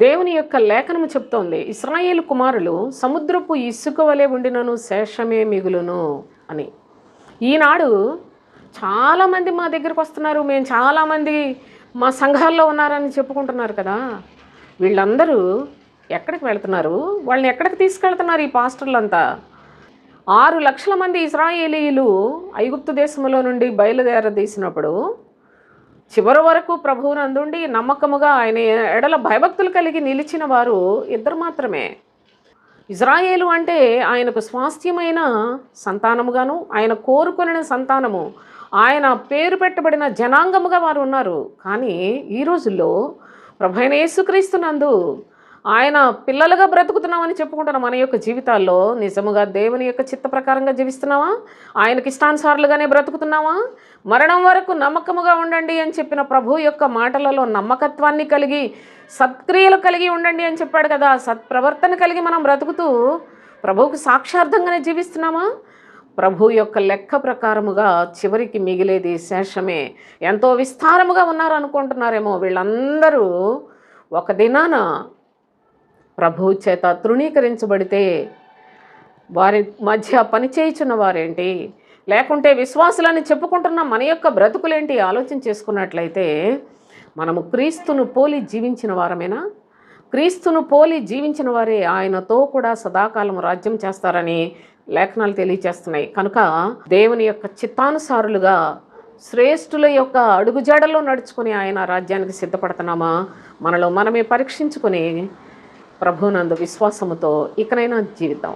దేవుని యొక్క లేఖనము చెప్తోంది, ఇశ్రాయేలు కుమారులు సముద్రపు ఇసుక వలె ఉండినను శేషమే మిగులును అని. ఈనాడు చాలామంది మా దగ్గరకు వస్తున్నారు, మేము చాలామంది మా సంఘాల్లో ఉన్నారని చెప్పుకుంటున్నారు కదా. వీళ్ళందరూ ఎక్కడికి వెళ్తున్నారు? వాళ్ళని ఎక్కడికి తీసుకెళ్తున్నారు ఈ పాస్టర్లంతా? 6 లక్షల మంది ఇశ్రాయేలీయులు ఐగుప్తు దేశంలో నుండి బయలుదేరదీసినప్పుడు చివరి వరకు ప్రభువునందుండి నమ్మకముగా ఆయన ఎడల భయభక్తులు కలిగి నిలిచిన వారు 2 మాత్రమే. ఇజ్రాయేలు అంటే ఆయనకు స్వాస్థ్యమైన సంతానముగాను, ఆయన కోరుకొనిన సంతానము, ఆయన పేరు పెట్టబడిన జనాంగముగా వారు ఉన్నారు. కానీ ఈ రోజుల్లో ప్రభువైన యేసుక్రీస్తునందు ఆయన పిల్లలుగా బ్రతుకుతున్నామని చెప్పుకుంటున్న మన యొక్క జీవితాల్లో నిజముగా దేవుని యొక్క చిత్త ప్రకారంగా జీవిస్తున్నావా? ఆయనకి ఇష్టానుసారులుగానే బ్రతుకుతున్నావా? మరణం వరకు నమ్మకముగా ఉండండి అని చెప్పిన ప్రభు యొక్క మాటలలో నమ్మకత్వాన్ని కలిగి సత్క్రియలు కలిగి ఉండండి అని చెప్పాడు కదా. సత్ప్రవర్తన కలిగి మనం బ్రతుకుతూ ప్రభువుకు సాక్షార్థంగానే జీవిస్తున్నామా? ప్రభు యొక్క లెక్క ప్రకారముగా చివరికి మిగిలేది శేషమే. ఎంతో విస్తారముగా ఉన్నారు అనుకుంటున్నారేమో. వీళ్ళందరూ ఒక దినాన ప్రభు చేత తృణీకరించబడితే వారి మధ్య పనిచేయుచున్న వారేంటి, లేకుంటే విశ్వాసులని చెప్పుకుంటున్న మన యొక్క బ్రతుకులేంటి ఆలోచన చేసుకున్నట్లయితే మనము క్రీస్తును పోలి జీవించిన వారమేనా? క్రీస్తును పోలి జీవించిన వారే ఆయనతో కూడా సదాకాలం రాజ్యం చేస్తారని లేఖనాలు తెలియచేస్తున్నాయి. కనుక దేవుని యొక్క చిత్తానుసారులుగా శ్రేష్ఠుల యొక్క అడుగుజాడల్లో నడుచుకుని ఆయన రాజ్యానికి సిద్ధపడుతున్నామా? మనలో మనమే పరీక్షించుకొని ప్రభువునందు విశ్వాసముతో ఇకనైనా జీవిద్దాం.